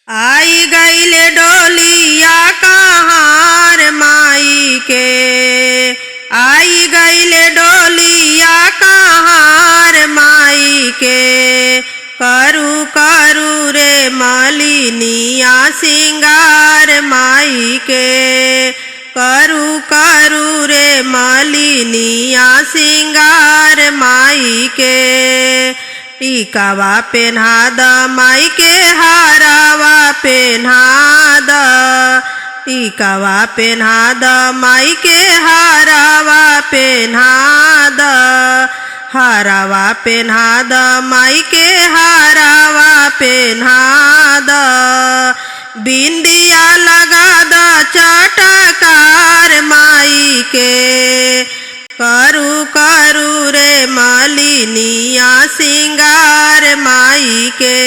आई गईले डोलिया कहार माई के, आई गईले डोलिया कहार माई के। करू करू रे मलिनिया सिंगार माई के, करू करू रे मलिनिया सिंगार माई के। टीकावा पेन्हा द माई के हारावा पेन्हा द, टीकावा पेन्हा द माई के हारावा पेन्हा द, हारावा पेन्हा द माई के हारावा पेन्हा द। बिंदिया लगा द चटकार माई के, करू करू रे मलिनिया सिंगार माई के।